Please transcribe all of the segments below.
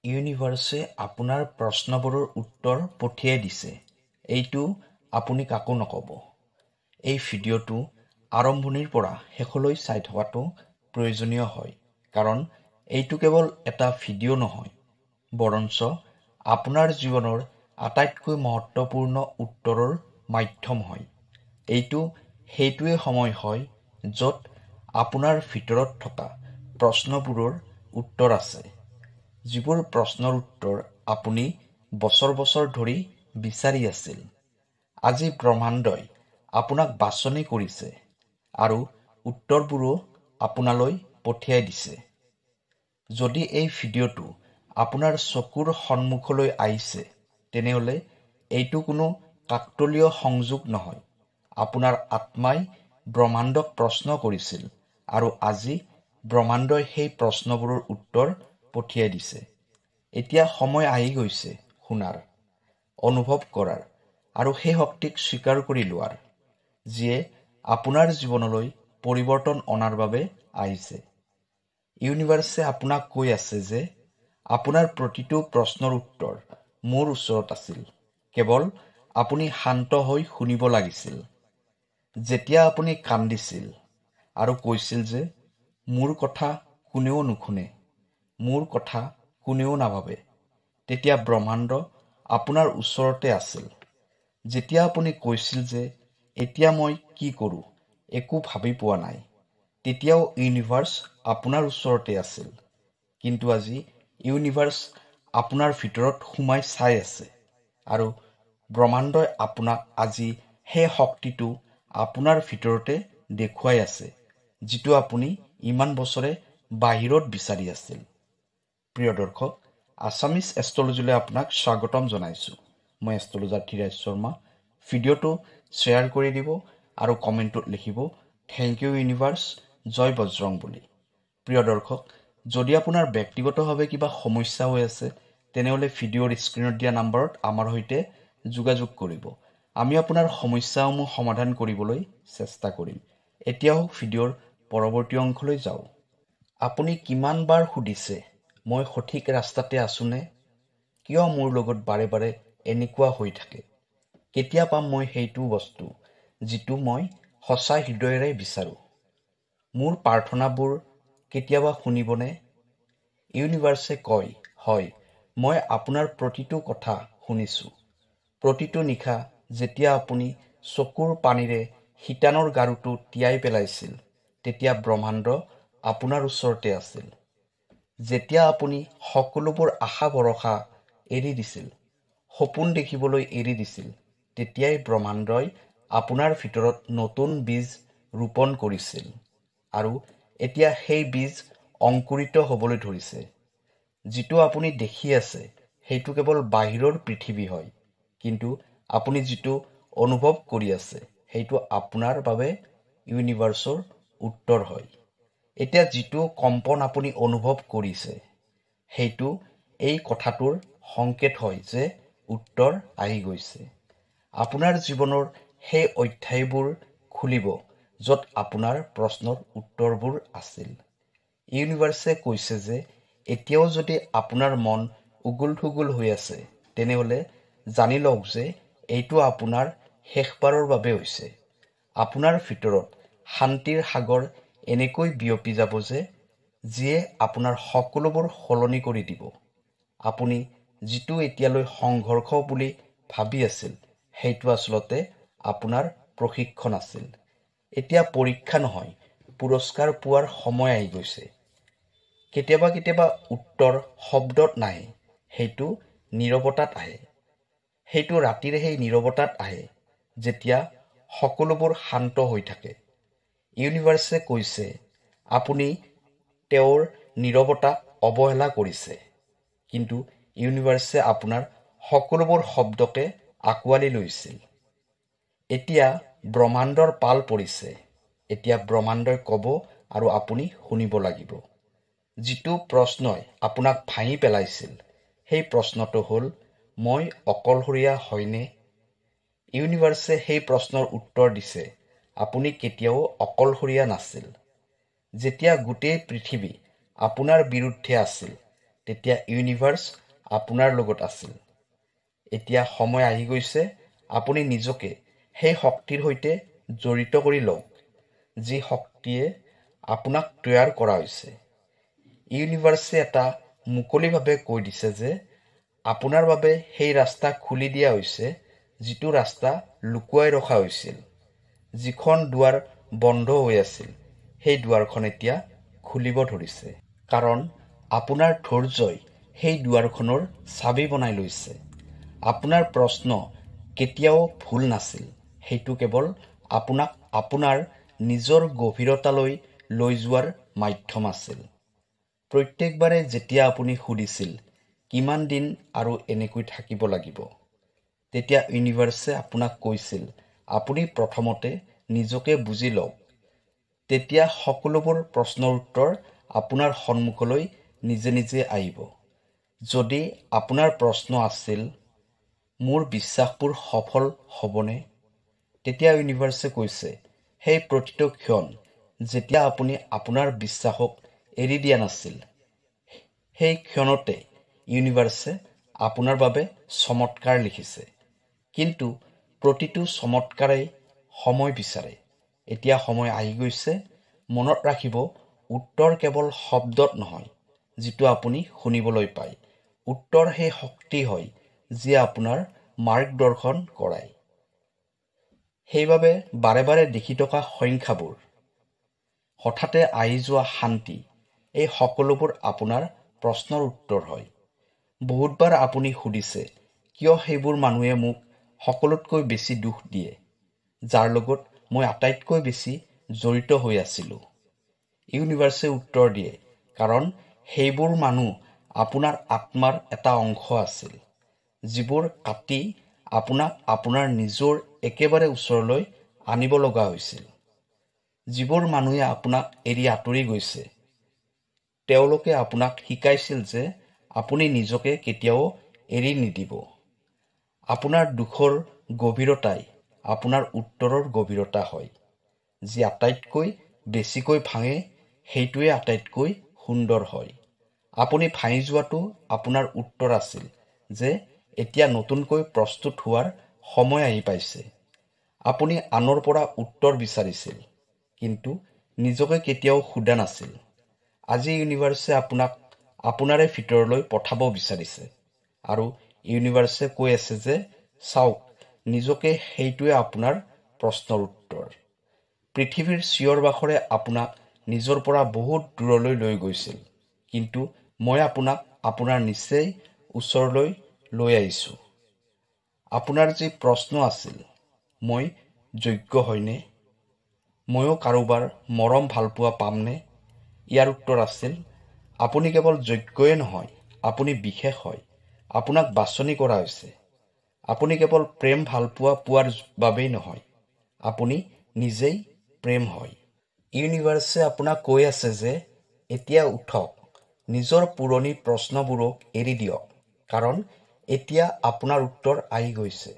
ইউনিভাৰ্ছে আপোনাৰ প্ৰশ্নবোৰৰ উত্তৰ পঠিয়াই দিছে। এইটো আপুনি কাকো নক'ব। এই ভিডিঅ'টো আৰম্ভণিৰ পৰা শেষলৈ চাই থকাটো প্ৰয়োজনীয় হয়, কাৰণ এইটো কেৱল এটা ভিডিঅ' নহয়, বৰঞ্চ আপোনাৰ জীৱনৰ আটাইতকৈ মহত্বপূৰ্ণ উত্তৰৰ মাধ্যম হয়। এইটো সেইটোৱে সময় হয় য'ত আপোনাৰ ভিতৰত থকা প্ৰশ্নবোৰৰ উত্তৰ আছে, যিবোৰ প্ৰশ্নৰ উত্তৰ আপুনি বছৰ বছৰ ধৰি বিচাৰি আছিল। আজি ব্ৰহ্মাণ্ডই আপোনাক বাছনি কৰিছে আৰু উত্তৰবোৰো আপোনালৈ পঠিয়াই দিছে। যদি এই ভিডিঅ'টো আপোনাৰ চকুৰ সন্মুখলৈ আহিছে, তেনেহ'লে এইটো কোনো কাকতলীয় সংযোগ নহয়। আপোনাৰ আত্মাই ব্ৰহ্মাণ্ডক প্ৰশ্ন কৰিছিল আৰু আজি ব্ৰহ্মাণ্ডই সেই প্ৰশ্নবোৰৰ উত্তৰ পঠিয়াই দিছে। এতিয়া সময় আহি গৈছে শুনাৰ, অনুভৱ কৰাৰ আৰু সেই শক্তিক স্বীকাৰ কৰি লোৱাৰ, যিয়ে আপোনাৰ জীৱনলৈ পৰিৱৰ্তন অনাৰ বাবে আহিছে। ইউনিভাৰ্ছে আপোনাক কৈ আছে যে আপোনাৰ প্ৰতিটো প্ৰশ্নৰ উত্তৰ মোৰ ওচৰত আছিল, কেৱল আপুনি শান্ত হৈ শুনিব লাগিছিল। যেতিয়া আপুনি কান্দিছিল আৰু কৈছিল যে মোৰ কথা কোনেও নুশুনে, মোৰ কথা কোনেও নাভাবে, তেতিয়া ব্ৰহ্মাণ্ড আপোনাৰ ওচৰতে আছিল। যেতিয়া আপুনি কৈছিল যে এতিয়া মই কি কৰোঁ একো ভাবি পোৱা নাই, তেতিয়াও ইউনিভাৰ্ছ আপোনাৰ ওচৰতে আছিল। কিন্তু আজি ইউনিভাৰ্ছ আপোনাৰ ভিতৰত সোমাই চাই আছে আৰু ব্ৰহ্মাণ্ডই আপোনাক আজি সেই শক্তিটো আপোনাৰ ভিতৰতে দেখুৱাই আছে, যিটো আপুনি ইমান বছৰে বাহিৰত বিচাৰি আছিল। প্ৰিয় দৰ্শক, আছামিজ এষ্ট্ৰলজীলৈ আপোনাক স্বাগতম জনাইছোঁ। মই এষ্ট্ৰলজাৰ ধীৰাজ শৰ্মা। ভিডিঅ'টো শ্বেয়াৰ কৰি দিব আৰু কমেণ্টত লিখিব থেংক ইউ ইউনিভাৰ্ছ, জয় বজৰং বুলি। প্ৰিয় দৰ্শক, যদি আপোনাৰ ব্যক্তিগতভাৱে কিবা সমস্যা হৈ আছে, তেনেহ'লে ভিডিঅ'ৰ স্ক্ৰীণত দিয়া নম্বৰত আমাৰ সৈতে যোগাযোগ কৰিব। আমি আপোনাৰ সমস্যাসমূহ সমাধান কৰিবলৈ চেষ্টা কৰিম। এতিয়া ভিডিঅ'ৰ পৰৱৰ্তী অংশলৈ যাওঁ। আপুনি কিমানবাৰ সুধিছে মই সঠিক ৰাস্তাতে আছোনে? কিয় মোৰ লগত বাৰে বাৰে এনেকুৱা হৈ থাকে? কেতিয়া পাম মই সেইটো বস্তু যিটো মই সঁচা হৃদয়েৰে বিচাৰোঁ? মোৰ প্ৰাৰ্থনাবোৰ কেতিয়াবা শুনিবনে? ইউনিভাৰ্ছে কয়, হয়, মই আপোনাৰ প্ৰতিটো কথা শুনিছোঁ। প্ৰতিটো নিশা যেতিয়া আপুনি চকুৰ পানীৰে শীতানৰ গাৰুটো তিয়াই পেলাইছিল, তেতিয়া ব্ৰহ্মাণ্ড আপোনাৰ ওচৰতে আছিল। যেতিয়া আপুনি সকলোবোৰ আশা ভৰসা এৰি দিছিল, সপোন দেখিবলৈ এৰি দিছিল, তেতিয়াই ব্ৰহ্মাণ্ডই আপোনাৰ ভিতৰত নতুন বীজ ৰোপণ কৰিছিল। আৰু এতিয়া সেই বীজ অংকুৰিত হ'বলৈ ধৰিছে। যিটো আপুনি দেখি আছে সেইটো কেৱল বাহিৰৰ পৃথিৱী হয়, কিন্তু আপুনি যিটো অনুভৱ কৰি আছে সেইটো আপোনাৰ বাবে ইউনিভাৰ্ছৰ উত্তৰ হয়। এতিয়া যিটো কম্পন আপুনি অনুভৱ কৰিছে, সেইটো এই কথাটোৰ সংকেত হয় যে উত্তৰ আহি গৈছে। আপোনাৰ জীৱনৰ সেই অধ্যায়বোৰ খুলিব য'ত আপোনাৰ প্ৰশ্নৰ উত্তৰবোৰ আছিল। ইউনিভাৰ্ছে কৈছে যে এতিয়াও যদি আপোনাৰ মন উগুল থুগুল হৈ আছে, তেনেহ'লে জানি লওক যে এইটো আপোনাৰ শেষবাৰৰ বাবে হৈছে। আপোনাৰ ভিতৰত শান্তিৰ সাগৰ এনেকৈ বিয়পি যাব যে যিয়ে আপোনাৰ সকলোবোৰ সলনি কৰি দিব। আপুনি যিটো এতিয়ালৈ সংঘৰ্ষ বুলি ভাবি আছিল, সেইটো আচলতে আপোনাৰ প্ৰশিক্ষণ আছিল। এতিয়া পৰীক্ষা নহয়, পুৰস্কাৰ পোৱাৰ সময় আহি গৈছে। কেতিয়াবা কেতিয়াবা উত্তৰ শব্দত নাহে, সেইটো নীৰৱতাত আহে। সেইটো ৰাতিৰ সেই নীৰৱতাত আহে, যেতিয়া সকলোবোৰ শান্ত হৈ থাকে। ইউনিভাৰ্ছে কৈছে আপুনি তেওঁৰ নীৰৱতাক অৱহেলা কৰিছে, কিন্তু ইউনিভাৰ্ছে আপোনাৰ সকলোবোৰ শব্দকে আঁকোৱালি লৈছিল। এতিয়া ব্ৰহ্মাণ্ডৰ পাল পৰিছে। এতিয়া ব্ৰহ্মাণ্ডই ক'ব আৰু আপুনি শুনিব লাগিব। যিটো প্ৰশ্নই আপোনাক ভাঙি পেলাইছিল, সেই প্ৰশ্নটো হ'ল, মই অকলশৰীয়া হয়নে? ইউনিভাৰ্ছে সেই প্ৰশ্নৰ উত্তৰ দিছে, আপুনি কেতিয়াও অকলশৰীয়া নাছিল। যেতিয়া গোটেই পৃথিৱী আপোনাৰ বিৰুদ্ধে আছিল, তেতিয়া ইউনিভাৰ্ছ আপোনাৰ লগত আছিল। এতিয়া সময় আহি গৈছে আপুনি নিজকে সেই শক্তিৰ সৈতে জড়িত কৰি লওক, যি শক্তিয়ে আপোনাক তৈয়াৰ কৰা হৈছে। ইউনিভাৰ্ছে এটা মুকলিভাৱে কৈ দিছে যে আপোনাৰ বাবে সেই ৰাস্তা খুলি দিয়া হৈছে, যিটো ৰাস্তা লুকুৱাই ৰখা হৈছিল। যিখন দুৱাৰ বন্ধ হৈ আছিল, সেই দুৱাৰখন এতিয়া খুলিব ধৰিছে। কাৰণ আপোনাৰ ধৈৰ্যই সেই দুৱাৰখনৰ চাবি বনাই লৈছে। আপোনাৰ প্ৰশ্ন কেতিয়াও ভুল নাছিল, সেইটো কেৱল আপোনাক আপোনাৰ নিজৰ গভীৰতালৈ লৈ যোৱাৰ মাধ্যম আছিল। প্ৰত্যেকবাৰে যেতিয়া আপুনি সুধিছিল কিমান দিন আৰু এনেকৈ থাকিব লাগিব, তেতিয়া ইউনিভাৰ্ছে আপোনাক কৈছিল আপুনি প্ৰথমতে নিজকে বুজি লওক। তেতিয়া সকলোবোৰ প্ৰশ্নৰ উত্তৰ আপোনাৰ সন্মুখলৈ নিজে নিজে আহিব। যদি আপোনাৰ প্ৰশ্ন আছিল মোৰ বিশ্বাসবোৰ সফল হ'বনে, তেতিয়া ইউনিভাৰ্ছে কৈছে সেই প্ৰতিটো ক্ষণ যেতিয়া আপুনি আপোনাৰ বিশ্বাসক এৰি দিয়া নাছিল, সেই ক্ষণতে ইউনিভাৰ্ছে আপোনাৰ বাবে চমৎকাৰ লিখিছে। কিন্তু প্ৰতিটো চমৎকাৰেই সময় বিচাৰে। এতিয়া সময় আহি গৈছে। মনত ৰাখিব, উত্তৰ কেৱল শব্দত নহয় যিটো আপুনি শুনিবলৈ পায়। উত্তৰ সেই শক্তি হয় যিয়ে আপোনাৰ মাৰ্গদৰ্শন কৰায়। সেইবাবে বাৰে বাৰে দেখি থকা সংখ্যাবোৰ, হঠাতে আহি যোৱা শান্তি, এই সকলোবোৰ আপোনাৰ প্ৰশ্নৰ উত্তৰ হয়। বহুতবাৰ আপুনি সুধিছে কিয় সেইবোৰ মানুহে মোক সকলোতকৈ বেছি দুখ দিয়ে, যাৰ লগত মই আটাইতকৈ বেছি জড়িত হৈ আছিলোঁ। ইউনিভাৰ্ছে উত্তৰ দিয়ে কাৰণ সেইবোৰ মানুহ আপোনাৰ আত্মাৰ এটা অংশ আছিল, যিবোৰ কাটি আপোনাক আপোনাৰ নিজৰ একেবাৰে ওচৰলৈ আনিব লগা হৈছিল। যিবোৰ মানুহে আপোনাক এৰি আঁতৰি গৈছে, তেওঁলোকে আপোনাক শিকাইছিল যে আপুনি নিজকে কেতিয়াও এৰি নিদিব। আপোনাৰ দুখৰ গভীৰতাই আপোনাৰ উত্তৰৰ গভীৰতা হয়। যি আটাইতকৈ বেছিকৈ ভাঙে, সেইটোৱে আটাইতকৈ সুন্দৰ হয়। আপুনি ভাঙি যোৱাটো আপোনাৰ উত্তৰ আছিল যে এতিয়া নতুনকৈ প্ৰস্তুত হোৱাৰ সময় আহি পাইছে। আপুনি আনৰ পৰা উত্তৰ বিচাৰিছিল, কিন্তু নিজকে কেতিয়াও সোধা নাছিল। আজি ইউনিভাৰ্ছে আপোনাক আপোনাৰে ভিতৰলৈ পঠাব বিচাৰিছে, আৰু ইউনিভাৰ্ছে কৈ আছে যে চাওক, নিজকে সেইটোৱে আপোনাৰ প্ৰশ্নৰ উত্তৰ। পৃথিৱীৰ চিঞৰ বাখৰে আপোনাক নিজৰ পৰা বহুত দূৰলৈ লৈ গৈছিল, কিন্তু মই আপোনাক আপোনাৰ নিচেই ওচৰলৈ লৈ আহিছোঁ। আপোনাৰ যি প্ৰশ্ন আছিল, মই যোগ্য হয়নে? ময়ো কাৰোবাৰ মৰম ভালপোৱা পামনে? ইয়াৰ উত্তৰ আছিল আপুনি কেৱল যোগ্যই নহয়, আপুনি বিশেষ হয়। আপোনাক বাছনি কৰা হৈছে। আপুনি কেৱল প্ৰেম ভালপোৱা পোৱাৰ বাবেই নহয়, আপুনি নিজেই প্ৰেম হয়। ইউনিভাৰ্ছে আপোনাক কৈ আছে যে এতিয়া উঠক, নিজৰ পুৰণি প্ৰশ্নবোৰক এৰি দিয়ক, কাৰণ এতিয়া আপোনাৰ উত্তৰ আহি গৈছে।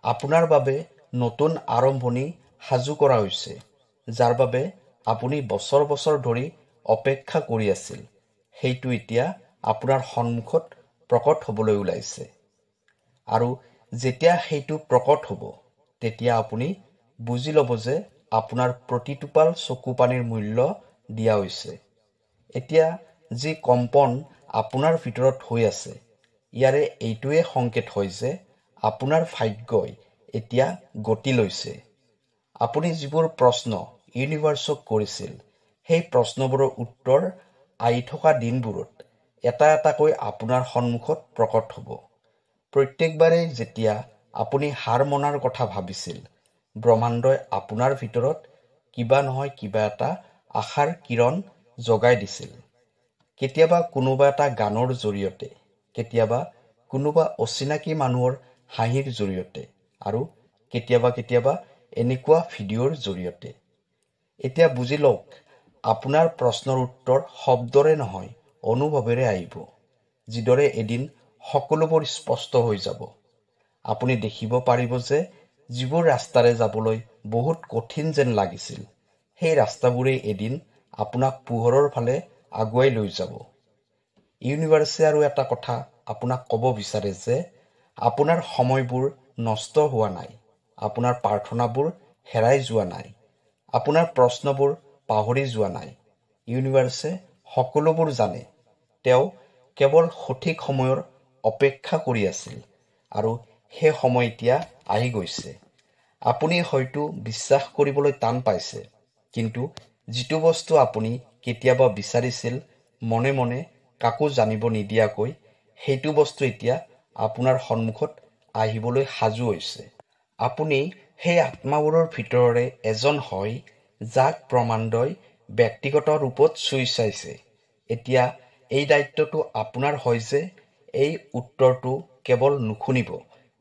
আপোনাৰ বাবে নতুন আৰম্ভণি সাজু কৰা হৈছে, যাৰ বাবে আপুনি বছৰ বছৰ ধৰি অপেক্ষা কৰি আছিল। সেইটো এতিয়া আপোনাৰ সন্মুখত প্ৰকট হ'বলৈ ওলাইছে। আৰু যেতিয়া সেইটো প্ৰকট হ'ব, তেতিয়া আপুনি বুজি ল'ব যে আপোনাৰ প্ৰতিটোপাল চকু পানীৰ মূল্য দিয়া হৈছে। এতিয়া যি কম্পন আপোনাৰ ভিতৰত হৈ আছে, ইয়াৰে এইটোৱে সংকেত হয় যে আপোনাৰ ভাগ্যই এতিয়া গতি লৈছে। আপুনি যিবোৰ প্ৰশ্ন ইউনিভাৰ্ছক কৰিছিল, সেই প্ৰশ্নবোৰৰ উত্তৰ আহি থকা দিনবোৰত এটা এটাকৈ আপোনাৰ সন্মুখত প্ৰকট হ'ব। প্ৰত্যেকবাৰেই যেতিয়া আপুনি হাৰ মনাৰ কথা ভাবিছিল, ব্ৰহ্মাণ্ডই আপোনাৰ ভিতৰত কিবা নহয় কিবা এটা আশাৰ কিৰণ জগাই দিছিল। কেতিয়াবা কোনোবা এটা গানৰ জৰিয়তে, কেতিয়াবা কোনোবা অচিনাকি মানুহৰ হাঁহিৰ জৰিয়তে, আৰু কেতিয়াবা এনেকুৱা ভিডিঅ'ৰ জৰিয়তে। এতিয়া বুজি লওক, আপোনাৰ প্ৰশ্নৰ উত্তৰ শব্দৰে নহয়, অনুভৱেৰে আহিব। যিদৰে এদিন সকলোবোৰ স্পষ্ট হৈ যাব। আপুনি দেখিব পাৰিব যে যিবোৰ ৰাস্তাৰে যাবলৈ বহুত কঠিন যেন লাগিছিল, সেই ৰাস্তাবোৰেই এদিন আপোনাক পোহৰৰ ফালে আগুৱাই লৈ যাব। ইউনিভাৰ্ছে আৰু এটা কথা আপোনাক ক'ব বিচাৰে যে আপোনাৰ সময়বোৰ নষ্ট হোৱা নাই, আপোনাৰ প্ৰাৰ্থনাবোৰ হেৰাই যোৱা নাই, আপোনাৰ প্ৰশ্নবোৰ পাহৰি যোৱা নাই। ইউনিভাৰ্ছে সকলোবোৰ জানে। তেওঁ কেৱল সঠিক সময়ৰ অপেক্ষা কৰি আছিল আৰু সেই সময় এতিয়া আহি গৈছে। আপুনি হয়তো বিশ্বাস কৰিবলৈ টান পাইছে, কিন্তু যিটো বস্তু আপুনি কেতিয়াবা বিচাৰিছিল মনে মনে কাকো জানিব নিদিয়াকৈ, সেইটো বস্তু এতিয়া আপোনাৰ সন্মুখত আহিবলৈ সাজু হৈছে। আপুনি সেই আত্মাবোৰৰ ভিতৰৰে এজন হয় যাক ব্ৰহ্মাণ্ডই ব্যক্তিগত ৰূপত চুই চাইছে। এতিয়া এই দায়িত্বটো আপোনাৰ হয় যে এই উত্তৰটো কেৱল নুশুনিব,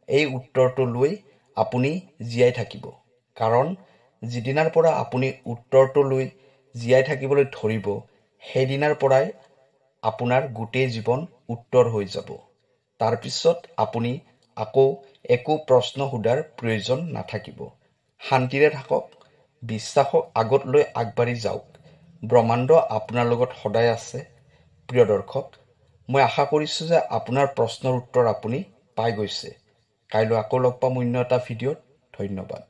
এই উত্তৰটো লৈ আপুনি জীয়াই থাকিব। কাৰণ যিদিনাৰ পৰা আপুনি উত্তৰটো লৈ জীয়াই থাকিবলৈ ধৰিব, সেইদিনাৰ পৰাই আপোনাৰ গোটেই জীৱন উত্তৰ হৈ যাব। তাৰপিছত আপুনি আকৌ একো প্ৰশ্ন সোধাৰ প্ৰয়োজন নাথাকিব। শান্তিৰে থাকক, বিশ্বাসক আগত লৈ আগবাঢ়ি যাওক। ব্ৰহ্মাণ্ড আপোনাৰ লগত সদায় আছে। প্ৰিয় দৰ্শক, মই আশা কৰিছোঁ যে আপোনাৰ প্ৰশ্নৰ উত্তৰ আপুনি পাই গৈছে। কাইলৈ আকৌ লগ পাম অন্য এটা ভিডিঅ'ত। ধন্যবাদ।